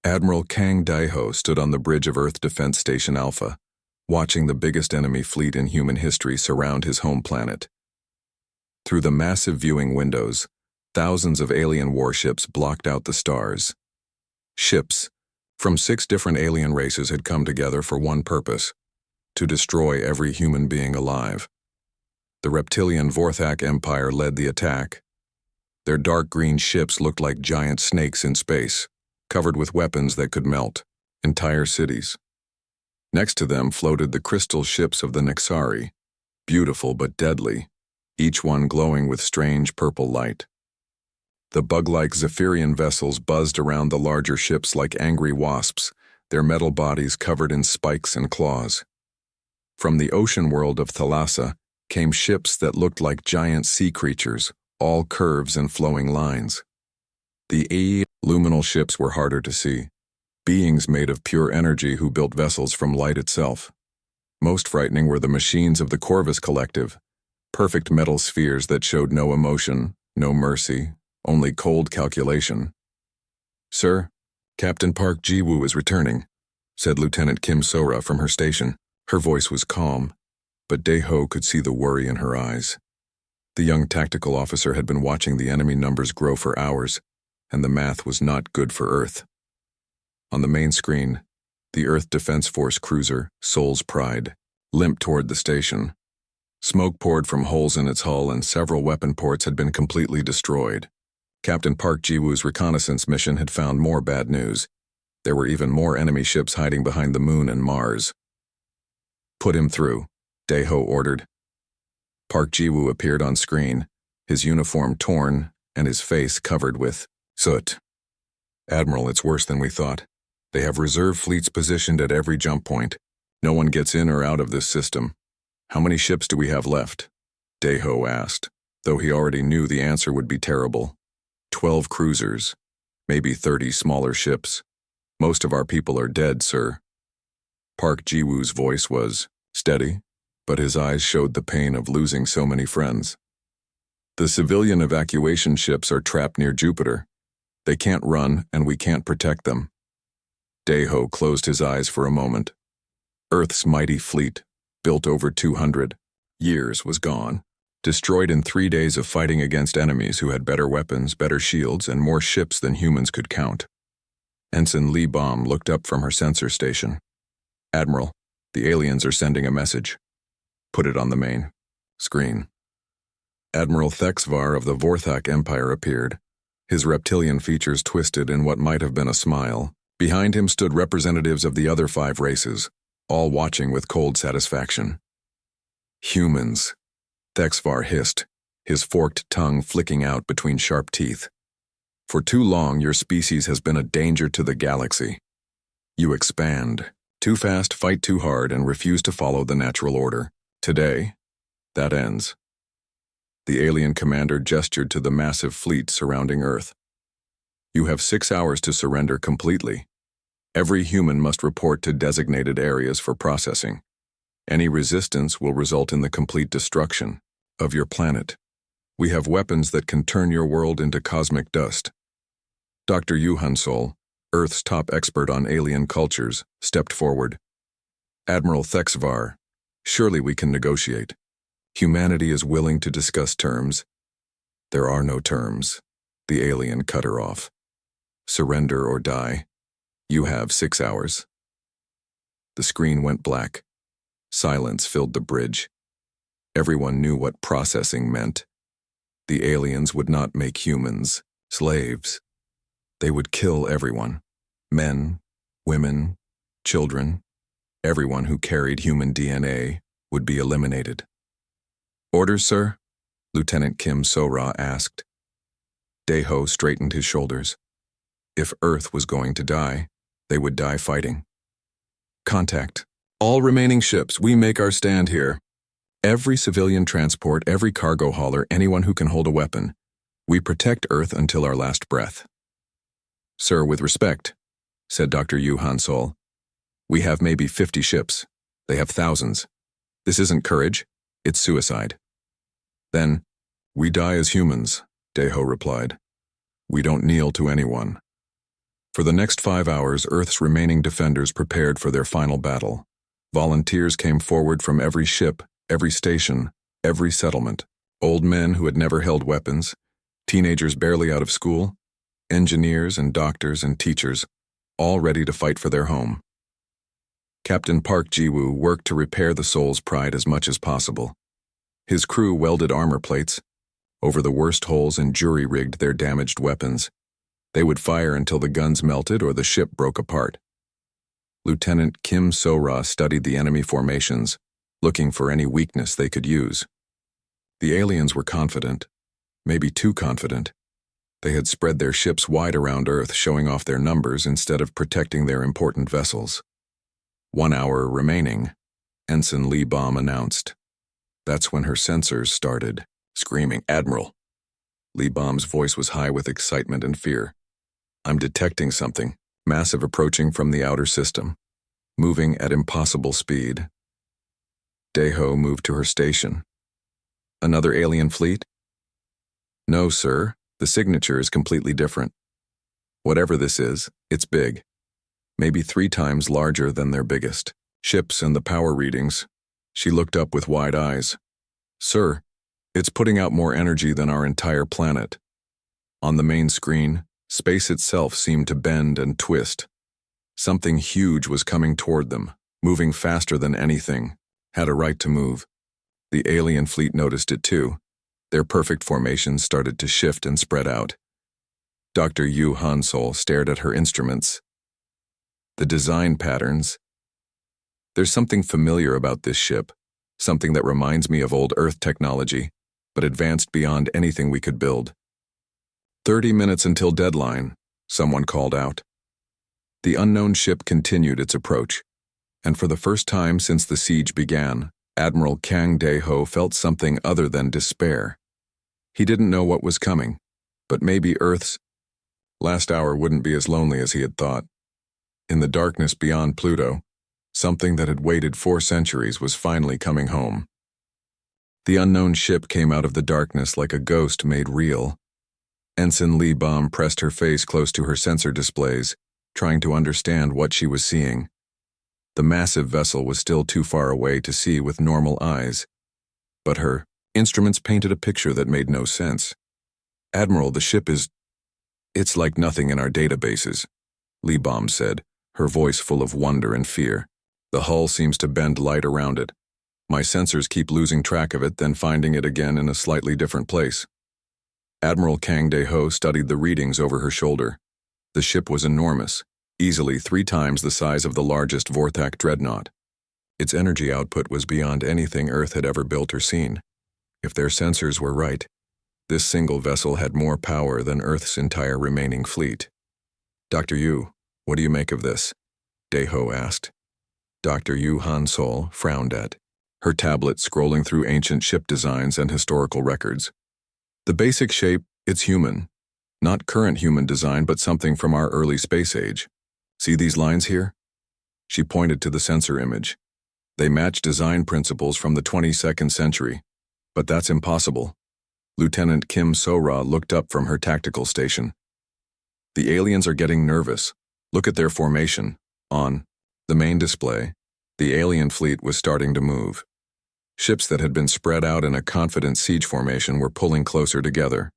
Admiral Kang Daiho stood on the bridge of Earth Defense Station Alpha, watching the biggest enemy fleet in human history surround his home planet. Through the massive viewing windows, thousands of alien warships blocked out the stars. Ships from 6 different alien races had come together for one purpose: to destroy every human being alive. The reptilian Vorthak Empire led the attack. Their dark green ships looked like giant snakes in space, covered with weapons that could melt entire cities. Next to them floated the crystal ships of the Nexari, beautiful but deadly, each one glowing with strange purple light. The bug-like Zephyrian vessels buzzed around the larger ships like angry wasps, their metal bodies covered in spikes and claws. From the ocean world of Thalassa came ships that looked like giant sea creatures, all curves and flowing lines. The luminal ships were harder to see, beings made of pure energy who built vessels from light itself. Most frightening were the machines of the Corvus Collective, perfect metal spheres that showed no emotion, no mercy, only cold calculation. "Sir, Captain Park Ji-woo is returning," said Lieutenant Kim Sora from her station. Her voice was calm, but Dae-ho could see the worry in her eyes. The young tactical officer had been watching the enemy numbers grow for hours, and the math was not good for Earth. On the main screen, the Earth Defense Force cruiser, Soul's Pride, limped toward the station. Smoke poured from holes in its hull and several weapon ports had been completely destroyed. Captain Park Ji-woo's reconnaissance mission had found more bad news. There were even more enemy ships hiding behind the Moon and Mars. "Put him through," Dae-ho ordered. Park Ji-woo appeared on screen, his uniform torn and his face covered with soot. "Admiral, it's worse than we thought. They have reserve fleets positioned at every jump point. No one gets in or out of this system. How many ships do we have left?" Dae-ho asked, though he already knew the answer would be terrible. 12 cruisers, maybe 30 smaller ships. Most of our people are dead, sir. Park Ji-woo's voice was steady, but his eyes showed the pain of losing so many friends. "The civilian evacuation ships are trapped near Jupiter. They can't run, and we can't protect them." Dae-ho closed his eyes for a moment. Earth's mighty fleet, built over 200 years, was gone, destroyed in 3 days of fighting against enemies who had better weapons, better shields, and more ships than humans could count. Ensign Lee Baum looked up from her sensor station. "Admiral, the aliens are sending a message." "Put it on the main screen." Admiral Thexvar of the Vorthak Empire appeared, his reptilian features twisted in what might have been a smile. Behind him stood representatives of the other 5 races, all watching with cold satisfaction. "Humans," Thexvar hissed, his forked tongue flicking out between sharp teeth. "For too long, your species has been a danger to the galaxy. You expand too fast, fight too hard, and refuse to follow the natural order. Today, that ends." The alien commander gestured to the massive fleet surrounding Earth. "You have 6 hours to surrender completely. Every human must report to designated areas for processing. Any resistance will result in the complete destruction of your planet. We have weapons that can turn your world into cosmic dust." Dr. Yu Hansol, Earth's top expert on alien cultures, stepped forward. "Admiral Thexvar, surely we can negotiate. Humanity is willing to discuss terms." "There are no terms," the alien cut her off. "Surrender or die. You have 6 hours." The screen went black. Silence filled the bridge. Everyone knew what processing meant. The aliens would not make humans slaves. They would kill everyone. Men, women, children, everyone who carried human DNA would be eliminated. "Orders, sir?" Lieutenant Kim So-ra asked. Dae-ho straightened his shoulders. If Earth was going to die, they would die fighting. "Contact. All remaining ships, we make our stand here. Every civilian transport, every cargo hauler, anyone who can hold a weapon. We protect Earth until our last breath." "Sir, with respect," said Dr. Yu Hansol, "we have maybe 50 ships. They have thousands. This isn't courage, it's suicide." "Then, we die as humans," Dae-ho replied. "We don't kneel to anyone." For the next 5 hours, Earth's remaining defenders prepared for their final battle. Volunteers came forward from every ship, every station, every settlement. Old men who had never held weapons, teenagers barely out of school, engineers and doctors and teachers, all ready to fight for their home. Captain Park Ji-woo worked to repair the Soul's Pride as much as possible. His crew welded armor plates over the worst holes and jury-rigged their damaged weapons. They would fire until the guns melted or the ship broke apart. Lieutenant Kim So-ra studied the enemy formations, looking for any weakness they could use. The aliens were confident, maybe too confident. They had spread their ships wide around Earth, showing off their numbers instead of protecting their important vessels. 1 hour remaining, Ensign Lee Baum announced. That's when her sensors started screaming, "Admiral!" Lee Baum's voice was high with excitement and fear. "I'm detecting something, massive approaching from the outer system, moving at impossible speed." Dae-ho moved to her station. "Another alien fleet?" "No, sir. The signature is completely different. Whatever this is, it's big. Maybe 3 times larger than their biggest ships, and the power readings." She looked up with wide eyes. "Sir, it's putting out more energy than our entire planet." On the main screen, space itself seemed to bend and twist. Something huge was coming toward them, moving faster than anything had a right to move. The alien fleet noticed it too. Their perfect formations started to shift and spread out. Dr. Yu Han-sol stared at her instruments. The design patterns. "There's something familiar about this ship, something that reminds me of old Earth technology, but advanced beyond anything we could build." 30 minutes until deadline, someone called out. The unknown ship continued its approach, and for the first time since the siege began, Admiral Kang Dae-ho felt something other than despair. He didn't know what was coming, but maybe Earth's last hour wouldn't be as lonely as he had thought. In the darkness beyond Pluto, something that had waited 4 centuries was finally coming home. The unknown ship came out of the darkness like a ghost made real. Ensign Lee Baum pressed her face close to her sensor displays, trying to understand what she was seeing. The massive vessel was still too far away to see with normal eyes, but her instruments painted a picture that made no sense. "Admiral, the ship is... it's like nothing in our databases," Lee Baum said, her voice full of wonder and fear. "The hull seems to bend light around it. My sensors keep losing track of it, then finding it again in a slightly different place." Admiral Kang Dae-ho studied the readings over her shoulder. The ship was enormous, easily 3 times the size of the largest Vorthak dreadnought. Its energy output was beyond anything Earth had ever built or seen. If their sensors were right, this single vessel had more power than Earth's entire remaining fleet. "Dr. Yu, what do you make of this?" Dae-ho asked. Dr. Yu Han-sol frowned at her tablet, scrolling through ancient ship designs and historical records. "The basic shape, it's human. Not current human design, but something from our early space age. See these lines here?" She pointed to the sensor image. "They match design principles from the 22nd century. But that's impossible." Lieutenant Kim So-ra looked up from her tactical station. "The aliens are getting nervous. Look at their formation." On the main display, the alien fleet was starting to move. Ships that had been spread out in a confident siege formation were pulling closer together.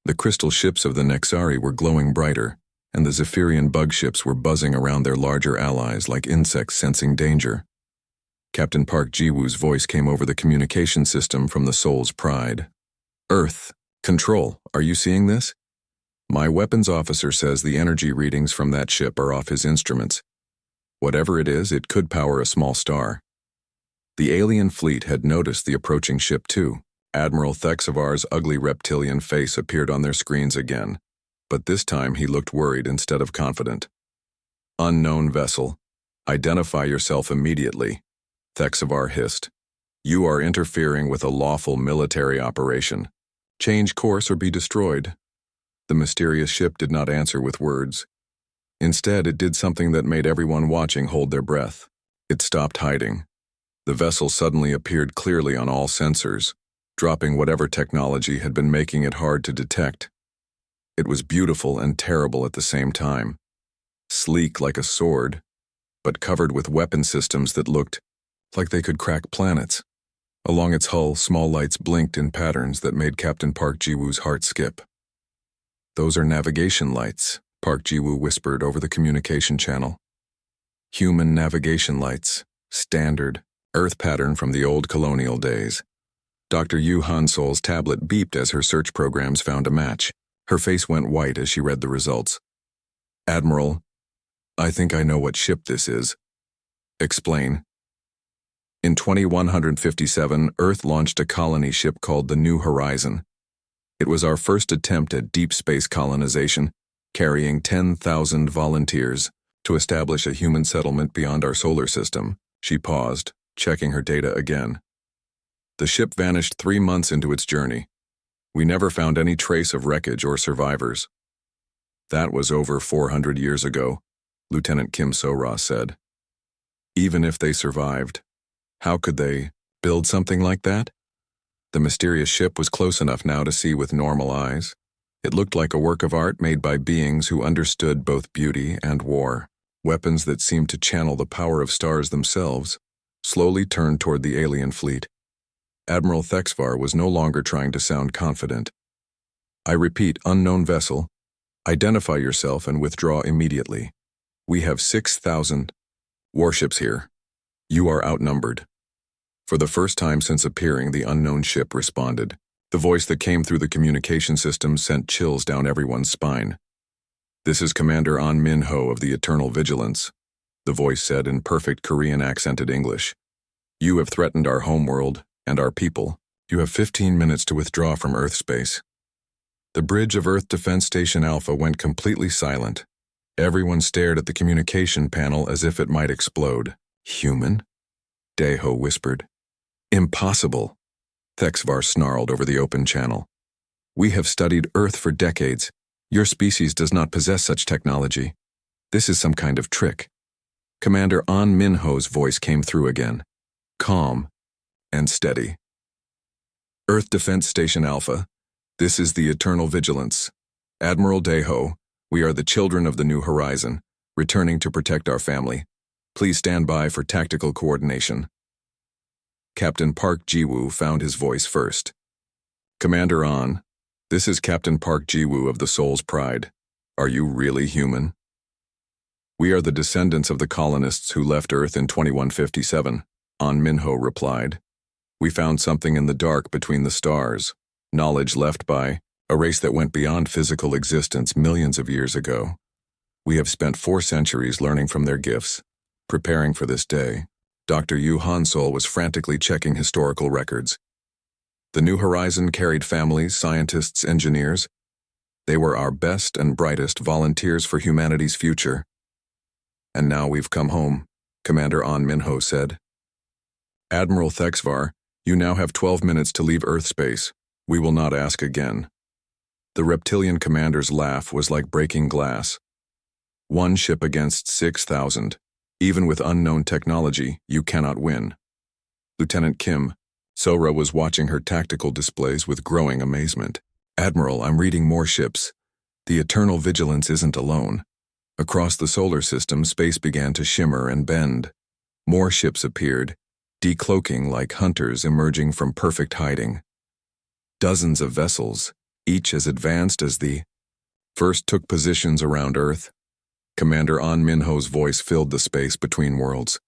The crystal ships of the Nexari were glowing brighter, and the Zephyrian bug ships were buzzing around their larger allies like insects sensing danger. Captain Park Ji-woo's voice came over the communication system from the Soul's Pride. "Earth, Control, are you seeing this? My weapons officer says the energy readings from that ship are off his instruments. Whatever it is, it could power a small star." The alien fleet had noticed the approaching ship too. Admiral Thexavar's ugly reptilian face appeared on their screens again, but this time he looked worried instead of confident. "Unknown vessel, identify yourself immediately," Thexavar hissed. "You are interfering with a lawful military operation. Change course or be destroyed." The mysterious ship did not answer with words. Instead, it did something that made everyone watching hold their breath. It stopped hiding. The vessel suddenly appeared clearly on all sensors, dropping whatever technology had been making it hard to detect. It was beautiful and terrible at the same time. sleek like a sword, but covered with weapon systems that looked like they could crack planets. Along its hull, small lights blinked in patterns that made Captain Park Ji-woo's heart skip. "Those are navigation lights," Park Ji-woo whispered over the communication channel. "Human navigation lights, standard, Earth pattern from the old colonial days." Dr. Yu Han-sol's tablet beeped as her search programs found a match. Her face went white as she read the results. "Admiral, I think I know what ship this is." "Explain." In 2157, Earth launched a colony ship called the New Horizon. It was our first attempt at deep space colonization, carrying 10,000 volunteers to establish a human settlement beyond our solar system. She paused, checking her data again. The ship vanished 3 months into its journey. We never found any trace of wreckage or survivors. "That was over 400 years ago," Lieutenant Kim So-ra said. "Even if they survived, how could they build something like that?" The mysterious ship was close enough now to see with normal eyes. It looked like a work of art made by beings who understood both beauty and war. Weapons that seemed to channel the power of stars themselves slowly turned toward the alien fleet. Admiral Thexvar was no longer trying to sound confident. "I repeat, unknown vessel. Identify yourself and withdraw immediately. We have 6,000 warships here. You are outnumbered." For the first time since appearing, the unknown ship responded. The voice that came through the communication system sent chills down everyone's spine. "This is Commander An Min-ho of the Eternal Vigilance," the voice said in perfect Korean accented English. "You have threatened our homeworld and our people. You have 15 minutes to withdraw from Earth space." The bridge of Earth Defense Station Alpha went completely silent. Everyone stared at the communication panel as if it might explode. "Human?" Dae-ho whispered. "Impossible," Thexvar snarled over the open channel. "We have studied Earth for decades. Your species does not possess such technology. This is some kind of trick." Commander An Min-ho's voice came through again, calm and steady. "Earth Defense Station Alpha, this is the Eternal Vigilance. Admiral Dae-ho, we are the children of the New Horizon, returning to protect our family. Please stand by for tactical coordination." Captain Park Ji-woo found his voice first. "Commander An, this is Captain Park Ji-woo of the Soul's Pride. Are you really human?" "We are the descendants of the colonists who left Earth in 2157, An Min-ho replied. "We found something in the dark between the stars, knowledge left by a race that went beyond physical existence millions of years ago. We have spent 4 centuries learning from their gifts, preparing for this day." Dr. Yu Han-sol was frantically checking historical records. The New Horizon carried families, scientists, engineers. They were our best and brightest volunteers for humanity's future. "And now we've come home," Commander An Min-ho said. "Admiral Thexvar, you now have 12 minutes to leave Earth space. We will not ask again." The reptilian commander's laugh was like breaking glass. "One ship against 6,000. Even with unknown technology, you cannot win." Lieutenant Kim So-ra was watching her tactical displays with growing amazement. "Admiral, I'm reading more ships. The Eternal Vigilance isn't alone." Across the solar system, space began to shimmer and bend. More ships appeared, decloaking like hunters emerging from perfect hiding. Dozens of vessels, each as advanced as the first, took positions around Earth. Commander An Min-ho's voice filled the space between worlds.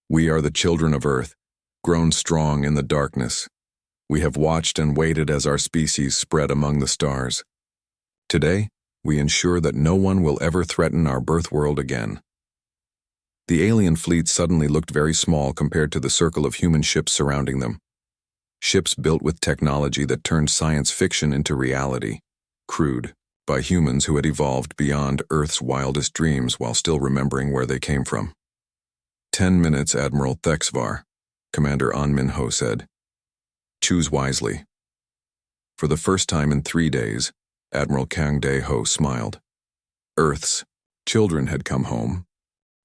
"We are the children of Earth, grown strong in the darkness. We have watched and waited as our species spread among the stars. Today, we ensure that no one will ever threaten our birth world again." The alien fleet suddenly looked very small compared to the circle of human ships surrounding them. Ships built with technology that turned science fiction into reality, crude, by humans who had evolved beyond Earth's wildest dreams while still remembering where they came from. 10 minutes, Admiral Thexvar," Commander An Min-ho said. "Choose wisely." For the first time in 3 days, Admiral Kang Dae-ho smiled. Earth's children had come home.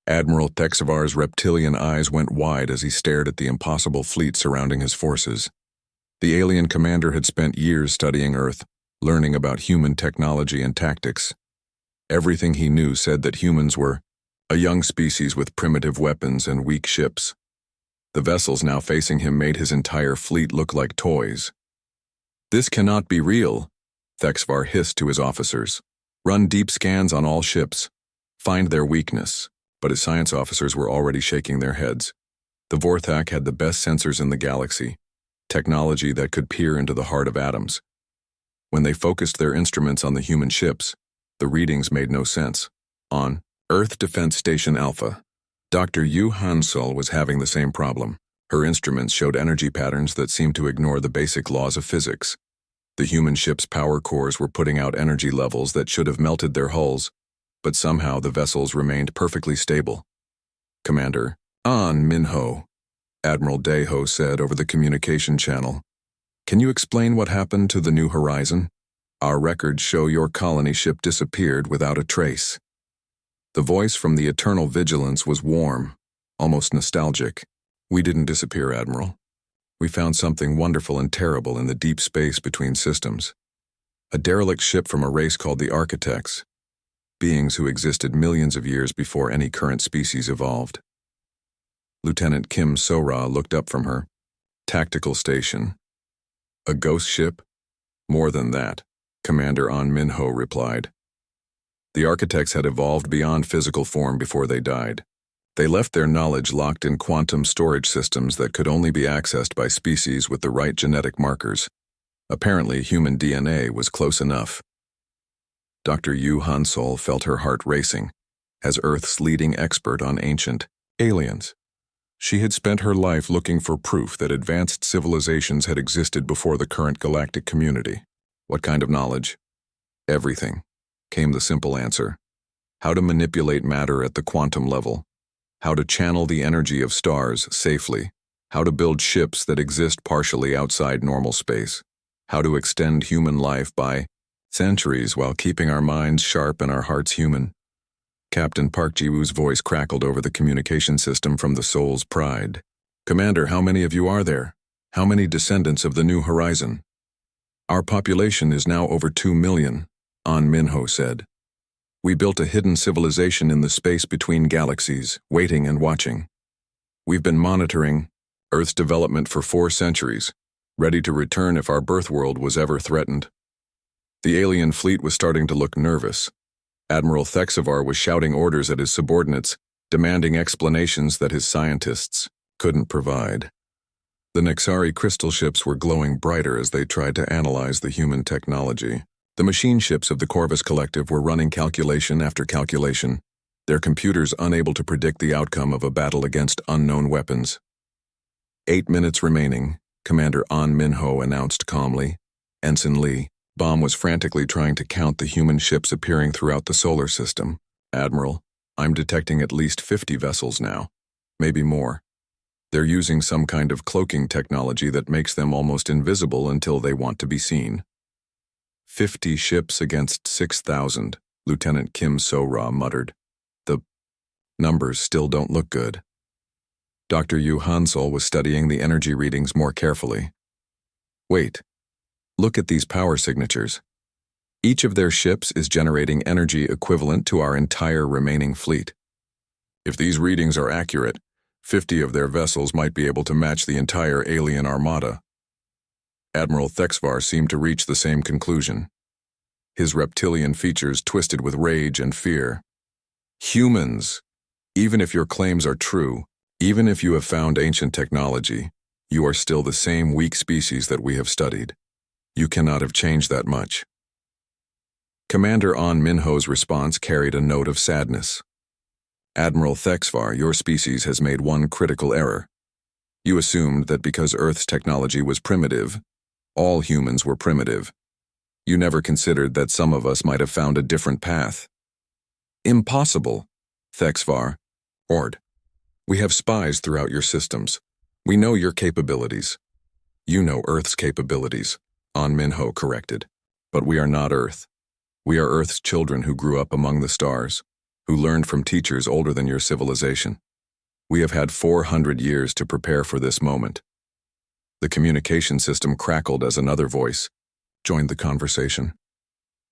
Admiral Thexvar's reptilian eyes went wide as he stared at the impossible fleet surrounding his forces. The alien commander had spent years studying Earth, learning about human technology and tactics. Everything he knew said that humans were a young species with primitive weapons and weak ships. The vessels now facing him made his entire fleet look like toys. "This cannot be real," Thexvar hissed to his officers. "Run deep scans on all ships. Find their weakness." But his science officers were already shaking their heads. The Vorthak had the best sensors in the galaxy, technology that could peer into the heart of atoms. When they focused their instruments on the human ships, the readings made no sense. On Earth Defense Station Alpha, Dr. Yu Hansol was having the same problem. Her instruments showed energy patterns that seemed to ignore the basic laws of physics. The human ship's power cores were putting out energy levels that should have melted their hulls, but somehow the vessels remained perfectly stable. "Commander An Minho," Admiral Daeho said over the communication channel, "can you explain what happened to the New Horizon? Our records show your colony ship disappeared without a trace." The voice from the Eternal Vigilance was warm, almost nostalgic. "We didn't disappear, Admiral. We found something wonderful and terrible in the deep space between systems. A derelict ship from a race called the Architects, beings who existed millions of years before any current species evolved." Lieutenant Kim So-ra looked up from her. "Tactical station. A ghost ship?" "More than that," Commander An Minho replied. "The Architects had evolved beyond physical form before they died. They left their knowledge locked in quantum storage systems that could only be accessed by species with the right genetic markers. Apparently, human DNA was close enough." Dr. Yu Hansol felt her heart racing. As Earth's leading expert on ancient aliens, she had spent her life looking for proof that advanced civilizations had existed before the current galactic community. "What kind of knowledge?" "Everything," came the simple answer. "How to manipulate matter at the quantum level. How to channel the energy of stars safely. How to build ships that exist partially outside normal space. How to extend human life by centuries while keeping our minds sharp and our hearts human." Captain Park Ji-woo's voice crackled over the communication system from the Soul's Pride. "Commander, how many of you are there? How many descendants of the New Horizon?" "Our population is now over 2 million, An Minho said. "We built a hidden civilization in the space between galaxies, waiting and watching. We've been monitoring Earth's development for 4 centuries, ready to return if our birth world was ever threatened." The alien fleet was starting to look nervous. Admiral Thexvar was shouting orders at his subordinates, demanding explanations that his scientists couldn't provide. The Nexari crystal ships were glowing brighter as they tried to analyze the human technology. The machine ships of the Corvus Collective were running calculation after calculation, their computers unable to predict the outcome of a battle against unknown weapons. 8 minutes remaining, Commander An Minho announced calmly. Ensign Lee Baum was frantically trying to count the human ships appearing throughout the solar system. "Admiral, I'm detecting at least 50 vessels now. Maybe more. They're using some kind of cloaking technology that makes them almost invisible until they want to be seen." 50 ships against 6,000, Lieutenant Kim So-ra muttered. "The numbers still don't look good." Dr. Yu Hansol was studying the energy readings more carefully. "Wait. Look at these power signatures. Each of their ships is generating energy equivalent to our entire remaining fleet. If these readings are accurate, 50 of their vessels might be able to match the entire alien armada." Admiral Thexvar seemed to reach the same conclusion. His reptilian features twisted with rage and fear. "Humans, even if your claims are true, even if you have found ancient technology, you are still the same weak species that we have studied. You cannot have changed that much." Commander An Minho's response carried a note of sadness. "Admiral Thexvar, your species has made one critical error. You assumed that because Earth's technology was primitive, all humans were primitive. You never considered that some of us might have found a different path." "Impossible, Thexvar. Ord. We have spies throughout your systems. We know your capabilities." "You know Earth's capabilities," An Minho corrected. "But we are not Earth. We are Earth's children who grew up among the stars, who learned from teachers older than your civilization. We have had 400 years to prepare for this moment." The communication system crackled as another voice joined the conversation.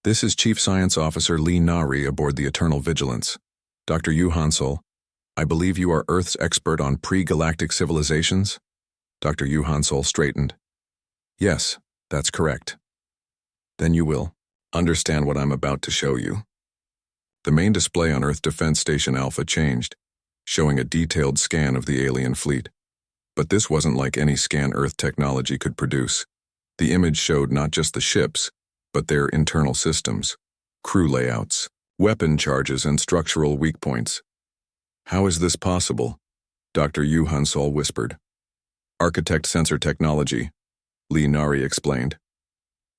This is Chief Science Officer Lee Nari aboard the Eternal Vigilance. Dr. Yu Hansel, I believe you are Earth's expert on pre-galactic civilizations? Dr. Yu Hansel straightened. Yes, that's correct. Then you will understand what I'm about to show you. The main display on Earth Defense Station Alpha changed, showing a detailed scan of the alien fleet. But this wasn't like any scan Earth technology could produce. The image showed not just the ships, but their internal systems, crew layouts, weapon charges, and structural weak points. How is this possible? Dr. Yu Hansol whispered. Architect sensor technology, Lee Nari explained.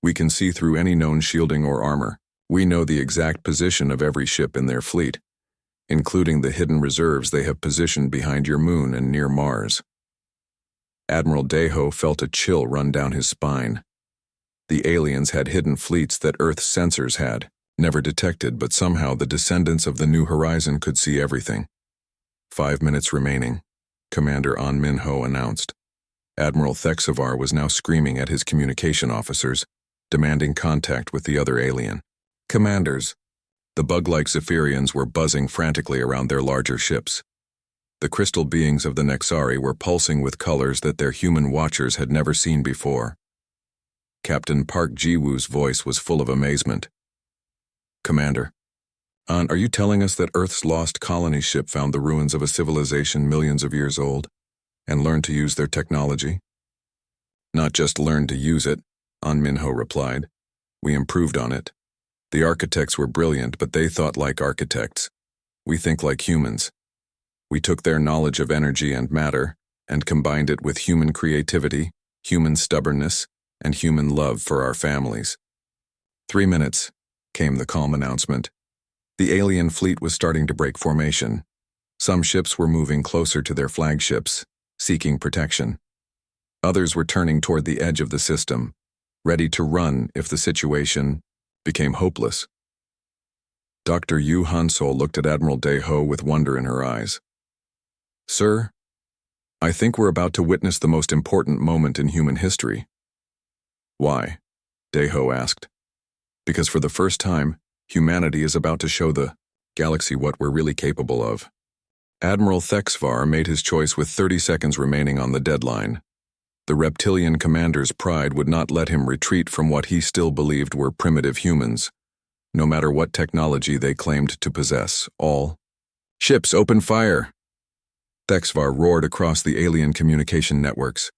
We can see through any known shielding or armor. We know the exact position of every ship in their fleet, including the hidden reserves they have positioned behind your moon and near Mars. Admiral Deho felt a chill run down his spine. The aliens had hidden fleets that Earth's sensors had never detected, but somehow the descendants of the New Horizon could see everything. 5 minutes remaining, Commander An Minho announced. Admiral Thexavar was now screaming at his communication officers, demanding contact with the other alien. Commanders. The bug-like Zephyrians were buzzing frantically around their larger ships. The crystal beings of the Nexari were pulsing with colors that their human watchers had never seen before. Captain Park Jiwoo's voice was full of amazement. Commander, are you telling us that Earth's lost colony ship found the ruins of a civilization millions of years old and learned to use their technology? Not just learned to use it, An Minho replied. We improved on it. The architects were brilliant, but they thought like architects. We think like humans. We took their knowledge of energy and matter and combined it with human creativity, human stubbornness, and human love for our families. 3 minutes, came the calm announcement. The alien fleet was starting to break formation. Some ships were moving closer to their flagships, seeking protection. Others were turning toward the edge of the system, ready to run if the situation became hopeless. Dr. Yu Hansol looked at Admiral Deho with wonder in her eyes. Sir, I think we're about to witness the most important moment in human history. Why? Deho asked. Because for the first time, humanity is about to show the galaxy what we're really capable of. Admiral Thexvar made his choice with 30 seconds remaining on the deadline. The reptilian commander's pride would not let him retreat from what he still believed were primitive humans, no matter what technology they claimed to possess. All ships open fire! Thexvar roared across the alien communication networks.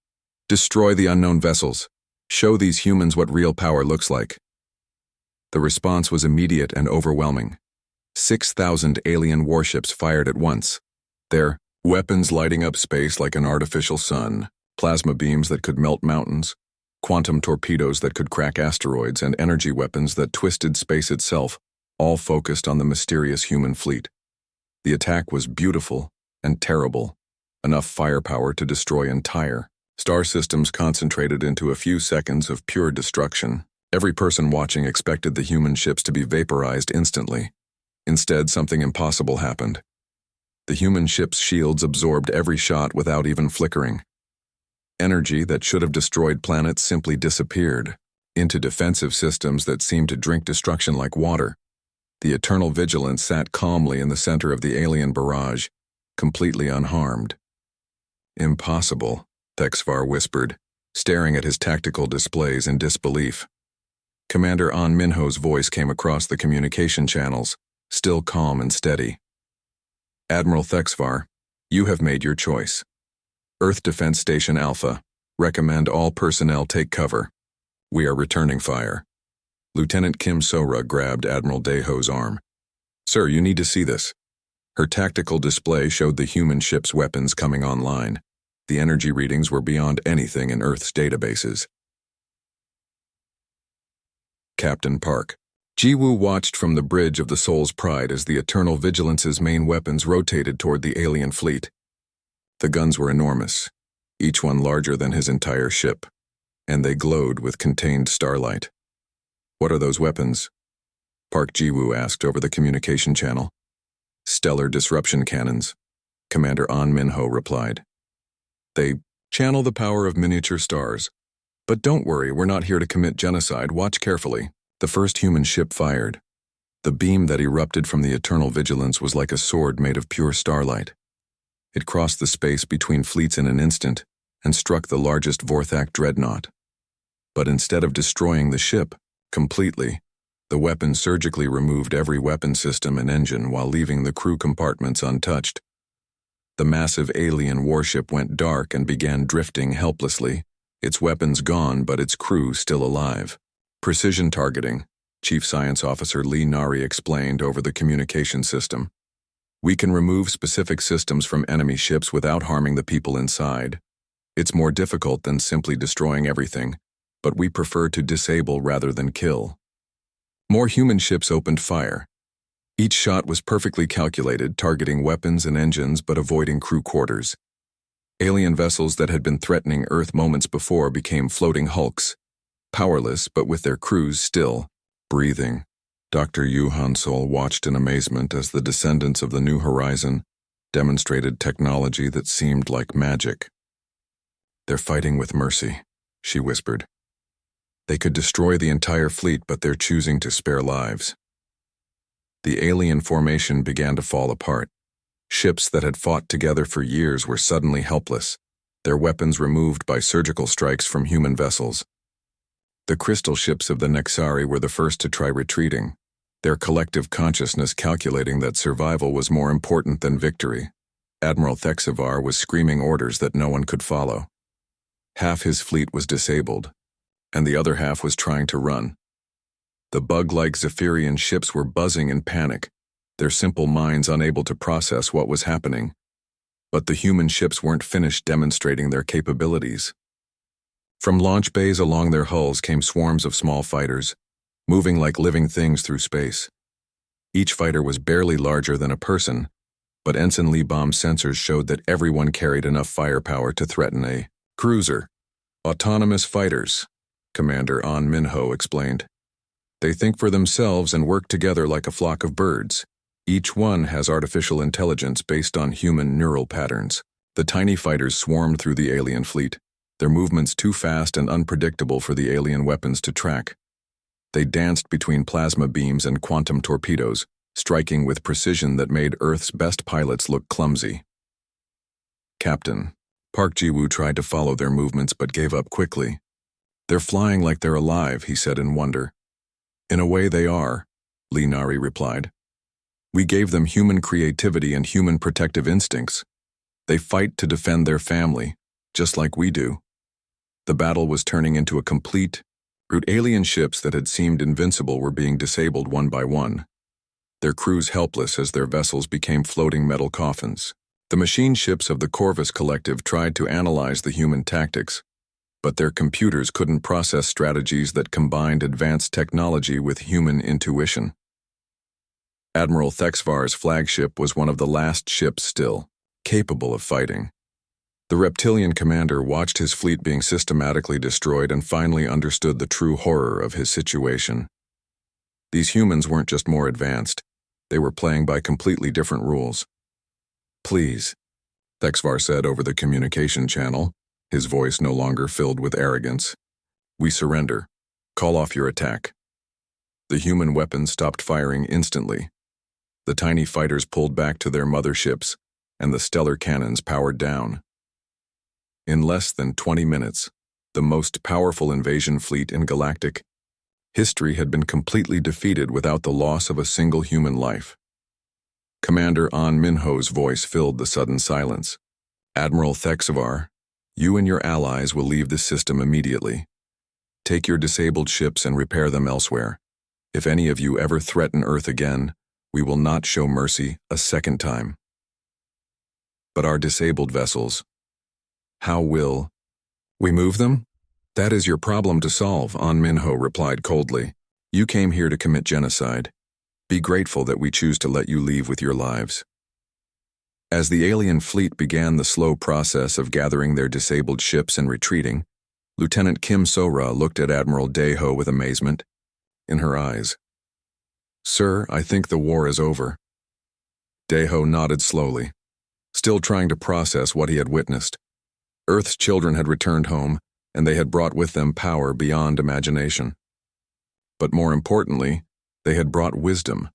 Destroy the unknown vessels. Show these humans what real power looks like. The response was immediate and overwhelming. 6,000 alien warships fired at once, their weapons lighting up space like an artificial sun, plasma beams that could melt mountains, quantum torpedoes that could crack asteroids, and energy weapons that twisted space itself, all focused on the mysterious human fleet. The attack was beautiful and terrible, enough firepower to destroy entire star systems concentrated into a few seconds of pure destruction. Every person watching expected the human ships to be vaporized instantly. Instead, something impossible happened. The human ship's shields absorbed every shot without even flickering. Energy that should have destroyed planets simply disappeared into defensive systems that seemed to drink destruction like water. The Eternal Vigilance sat calmly in the center of the alien barrage, completely unharmed. Impossible, Thexvar whispered, staring at his tactical displays in disbelief. Commander An Minho's voice came across the communication channels, still calm and steady. Admiral Thexvar, you have made your choice. Earth Defense Station Alpha, recommend all personnel take cover. We are returning fire. Lieutenant Kim Sora grabbed Admiral Deho's arm. Sir, you need to see this. Her tactical display showed the human ship's weapons coming online. The energy readings were beyond anything in Earth's databases. Captain Park. Jiwoo watched from the bridge of the Soul's Pride as the Eternal Vigilance's main weapons rotated toward the alien fleet. The guns were enormous, each one larger than his entire ship, and they glowed with contained starlight. What are those weapons? Park Jiwoo asked over the communication channel. Stellar disruption cannons, Commander An Minho replied. They channel the power of miniature stars. But don't worry, we're not here to commit genocide. Watch carefully. The first human ship fired. The beam that erupted from the eternal vigilance was like a sword made of pure starlight. It crossed the space between fleets in an instant and struck the largest Vorthak dreadnought. But instead of destroying the ship completely, the weapon surgically removed every weapon system and engine while leaving the crew compartments untouched. The massive alien warship went dark and began drifting helplessly, its weapons gone but its crew still alive. Precision targeting, Chief Science Officer Lee Nari explained over the communication system. We can remove specific systems from enemy ships without harming the people inside. It's more difficult than simply destroying everything, but we prefer to disable rather than kill. More human ships opened fire. Each shot was perfectly calculated, targeting weapons and engines but avoiding crew quarters. Alien vessels that had been threatening Earth moments before became floating hulks, powerless but with their crews still breathing. Dr. Yu Hansol watched in amazement as the descendants of the New Horizon demonstrated technology that seemed like magic. "They're fighting with mercy," she whispered. "They could destroy the entire fleet, but they're choosing to spare lives." The alien formation began to fall apart. Ships that had fought together for years were suddenly helpless, their weapons removed by surgical strikes from human vessels. The crystal ships of the Nexari were the first to try retreating, their collective consciousness calculating that survival was more important than victory. Admiral Thexivar was screaming orders that no one could follow. Half his fleet was disabled, and the other half was trying to run. The bug-like Zephyrian ships were buzzing in panic, their simple minds unable to process what was happening. But the human ships weren't finished demonstrating their capabilities. From launch bays along their hulls came swarms of small fighters, moving like living things through space. Each fighter was barely larger than a person, but Ensign Lee Bomb's sensors showed that everyone carried enough firepower to threaten a cruiser. "Autonomous fighters," Commander An Minho explained. "They think for themselves and work together like a flock of birds. Each one has artificial intelligence based on human neural patterns." The tiny fighters swarmed through the alien fleet, their movements too fast and unpredictable for the alien weapons to track. They danced between plasma beams and quantum torpedoes, striking with precision that made Earth's best pilots look clumsy. "Captain," Park Ji-woo tried to follow their movements but gave up quickly. "They're flying like they're alive," he said in wonder. "In a way they are," Lee Nari replied. "We gave them human creativity and human protective instincts. They fight to defend their family, just like we do." The battle was turning into a complete alien ships that had seemed invincible were being disabled one by one, their crews helpless as their vessels became floating metal coffins. The machine ships of the Corvus Collective tried to analyze the human tactics, but their computers couldn't process strategies that combined advanced technology with human intuition. Admiral Thexivar's flagship was one of the last ships still capable of fighting. The reptilian commander watched his fleet being systematically destroyed and finally understood the true horror of his situation. These humans weren't just more advanced, they were playing by completely different rules. "Please," Thexivar said over the communication channel, his voice no longer filled with arrogance. "We surrender. Call off your attack." The human weapons stopped firing instantly. The tiny fighters pulled back to their motherships, and the stellar cannons powered down. In less than 20 minutes, the most powerful invasion fleet in galactic history had been completely defeated without the loss of a single human life. Commander An Minho's voice filled the sudden silence. "Admiral Thexivar, you and your allies will leave the system immediately. Take your disabled ships and repair them elsewhere. If any of you ever threaten Earth again, we will not show mercy a second time." "But our disabled vessels, how will we move them?" "That is your problem to solve," An Minho replied coldly. "You came here to commit genocide. Be grateful that we choose to let you leave with your lives." As the alien fleet began the slow process of gathering their disabled ships and retreating, Lieutenant Kim So-ra looked at Admiral Dae-ho with amazement in her eyes. "Sir, I think the war is over." Dae-ho nodded slowly, still trying to process what he had witnessed. Earth's children had returned home, and they had brought with them power beyond imagination. But more importantly, they had brought wisdom,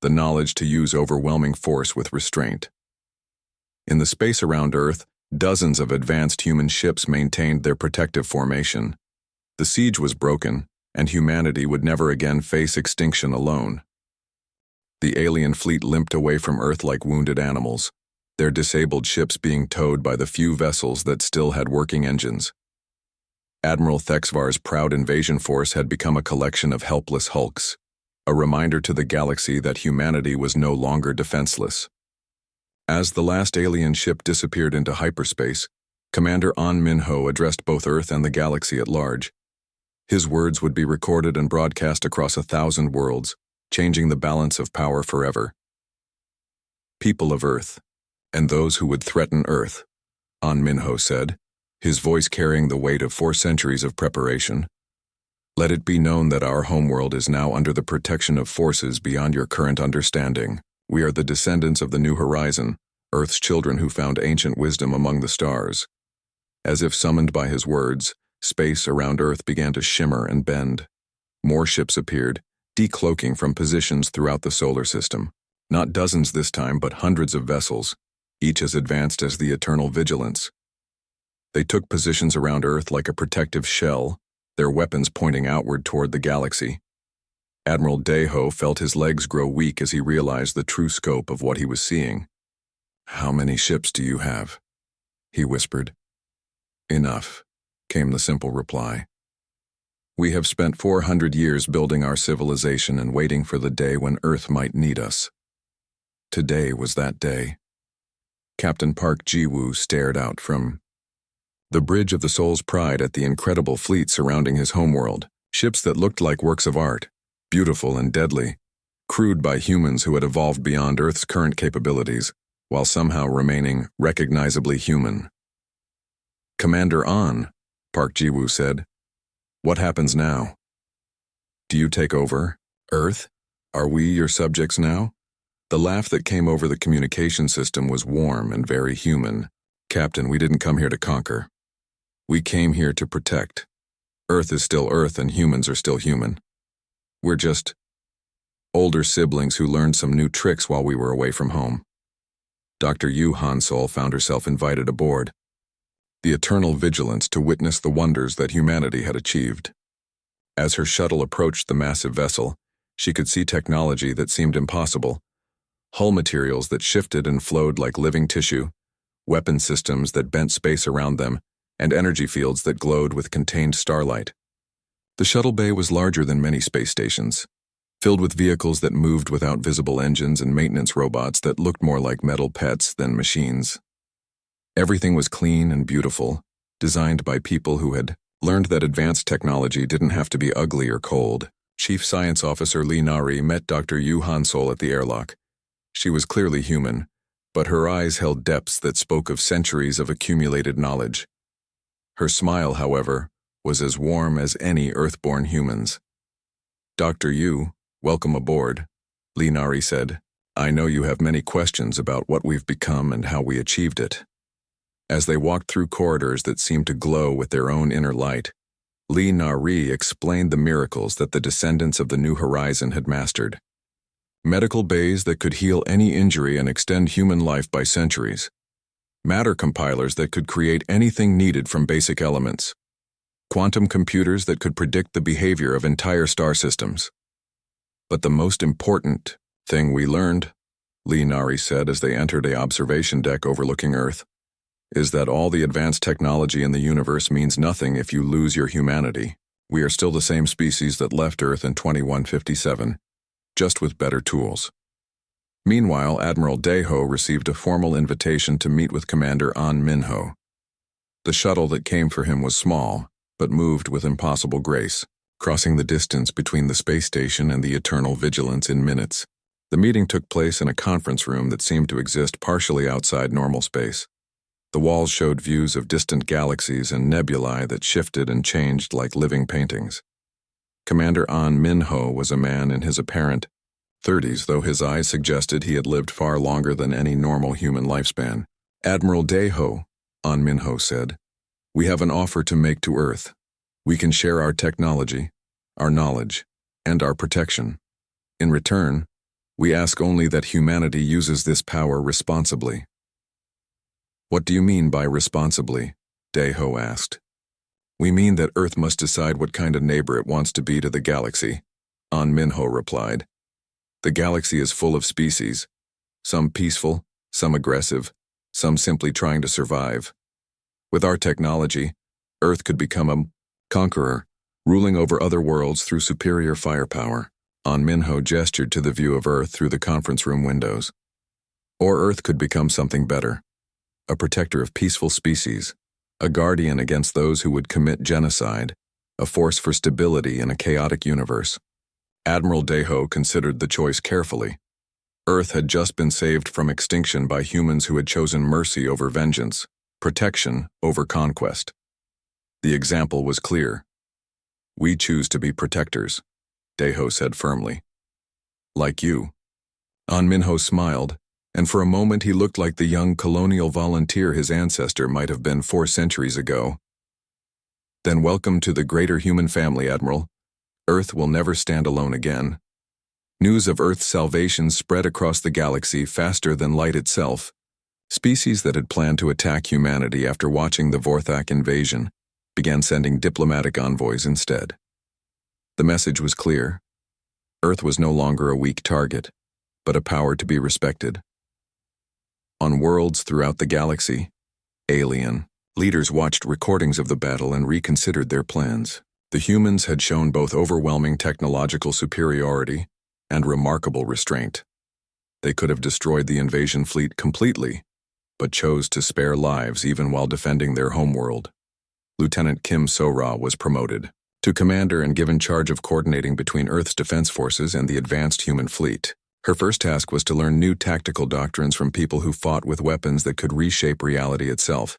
the knowledge to use overwhelming force with restraint. In the space around Earth, dozens of advanced human ships maintained their protective formation. The siege was broken, and humanity would never again face extinction alone. The alien fleet limped away from Earth like wounded animals, their disabled ships being towed by the few vessels that still had working engines. Admiral Thexvar's proud invasion force had become a collection of helpless hulks, a reminder to the galaxy that humanity was no longer defenseless. As the last alien ship disappeared into hyperspace, Commander An Minho addressed both Earth and the galaxy at large. His words would be recorded and broadcast across 1,000 worlds, changing the balance of power forever. People of Earth, and those who would threaten Earth, An Minho said, his voice carrying the weight of 4 centuries of preparation. Let it be known that our homeworld is now under the protection of forces beyond your current understanding. We are the descendants of the New Horizon, Earth's children who found ancient wisdom among the stars. As if summoned by his words, space around Earth began to shimmer and bend. More ships appeared, decloaking from positions throughout the solar system. Not dozens this time, but hundreds of vessels, each as advanced as the Eternal Vigilance. They took positions around Earth like a protective shell, their weapons pointing outward toward the galaxy. Admiral Deho felt his legs grow weak as he realized the true scope of what he was seeing. "How many ships do you have?" he whispered. "Enough," came the simple reply. "We have spent 400 years building our civilization and waiting for the day when Earth might need us." Today was that day. Captain Park Ji-woo stared out from the bridge of the Soul's Pride at the incredible fleet surrounding his homeworld, ships that looked like works of art, beautiful and deadly, crewed by humans who had evolved beyond Earth's current capabilities, while somehow remaining recognizably human. "Commander An," Park Ji-woo said, "what happens now? Do you take over, Earth? Are we your subjects now?" The laugh that came over the communication system was warm and very human. "Captain, we didn't come here to conquer. We came here to protect. Earth is still Earth and humans are still human. We're just older siblings who learned some new tricks while we were away from home." Dr. Yu Hansol found herself invited aboard the Eternal Vigilance to witness the wonders that humanity had achieved. As her shuttle approached the massive vessel, she could see technology that seemed impossible, hull materials that shifted and flowed like living tissue, weapon systems that bent space around them, and energy fields that glowed with contained starlight. The shuttle bay was larger than many space stations, filled with vehicles that moved without visible engines and maintenance robots that looked more like metal pets than machines. Everything was clean and beautiful, designed by people who had learned that advanced technology didn't have to be ugly or cold. Chief Science Officer Lee Nari met Dr. Yu Hansol at the airlock. She was clearly human, but her eyes held depths that spoke of centuries of accumulated knowledge. Her smile, however, was as warm as any Earthborn human's. "Dr. Yu, welcome aboard," Lee Nari said. "I know you have many questions about what we've become and how we achieved it." As they walked through corridors that seemed to glow with their own inner light, Lee Nari explained the miracles that the descendants of the New Horizon had mastered. Medical bays that could heal any injury and extend human life by centuries. Matter compilers that could create anything needed from basic elements. Quantum computers that could predict the behavior of entire star systems. "But the most important thing we learned," Lee Nari said as they entered an observation deck overlooking Earth, "is that all the advanced technology in the universe means nothing if you lose your humanity. We are still the same species that left Earth in 2157, just with better tools." Meanwhile, Admiral Deho received a formal invitation to meet with Commander An Minho. The shuttle that came for him was small, but moved with impossible grace, crossing the distance between the space station and the Eternal Vigilance in minutes. The meeting took place in a conference room that seemed to exist partially outside normal space. The walls showed views of distant galaxies and nebulae that shifted and changed like living paintings. Commander An Minho was a man in his apparent 30s, though his eyes suggested he had lived far longer than any normal human lifespan. "Admiral Deho," An Minho said, "we have an offer to make to Earth. We can share our technology, our knowledge, and our protection. In return, we ask only that humanity uses this power responsibly." "What do you mean by responsibly?" Daeho asked. "We mean that Earth must decide what kind of neighbor it wants to be to the galaxy," An Minho replied. "The galaxy is full of species, some peaceful, some aggressive, some simply trying to survive. With our technology, Earth could become a conqueror, ruling over other worlds through superior firepower." An Minho gestured to the view of Earth through the conference room windows. "Or Earth could become something better, a protector of peaceful species, a guardian against those who would commit genocide, a force for stability in a chaotic universe." Admiral Daeho considered the choice carefully. Earth had just been saved from extinction by humans who had chosen mercy over vengeance, protection over conquest. The example was clear. "We choose to be protectors," Daeho said firmly. "Like you." An Minho smiled, and for a moment he looked like the young colonial volunteer his ancestor might have been 4 centuries ago. "Then welcome to the greater human family, Admiral. Earth will never stand alone again." News of Earth's salvation spread across the galaxy faster than light itself. Species that had planned to attack humanity after watching the Vorthak invasion began sending diplomatic envoys instead. The message was clear. Earth was no longer a weak target, but a power to be respected. On worlds throughout the galaxy, alien leaders watched recordings of the battle and reconsidered their plans. The humans had shown both overwhelming technological superiority and remarkable restraint. They could have destroyed the invasion fleet completely, but chose to spare lives even while defending their homeworld. Lieutenant Kim So-ra was promoted to commander and given charge of coordinating between Earth's defense forces and the advanced human fleet. Her first task was to learn new tactical doctrines from people who fought with weapons that could reshape reality itself.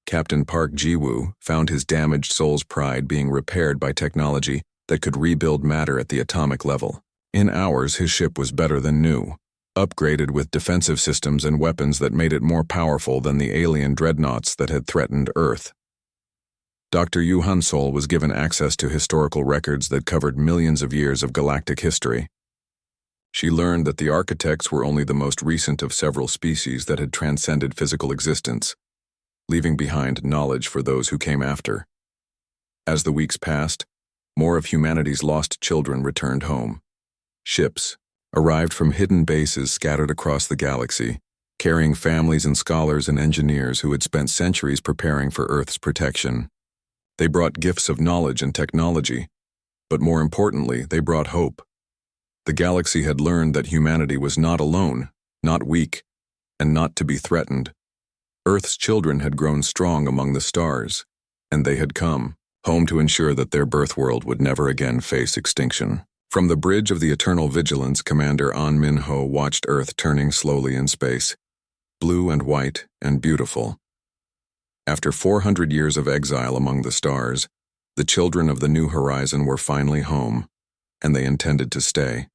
Captain Park Ji-woo found his damaged soul's pride being repaired by technology that could rebuild matter at the atomic level. In hours, his ship was better than new, upgraded with defensive systems and weapons that made it more powerful than the alien dreadnoughts that had threatened Earth. Dr. Yu Han-sol was given access to historical records that covered millions of years of galactic history. She learned that the architects were only the most recent of several species that had transcended physical existence, leaving behind knowledge for those who came after. As the weeks passed, more of humanity's lost children returned home. Ships arrived from hidden bases scattered across the galaxy, carrying families and scholars and engineers who had spent centuries preparing for Earth's protection. They brought gifts of knowledge and technology, but more importantly, they brought hope. The galaxy had learned that humanity was not alone, not weak, and not to be threatened. Earth's children had grown strong among the stars, and they had come home to ensure that their birth world would never again face extinction. From the bridge of the Eternal Vigilance, Commander An Minho watched Earth turning slowly in space, blue and white and beautiful. After 400 years of exile among the stars, the children of the New Horizon were finally home, and they intended to stay.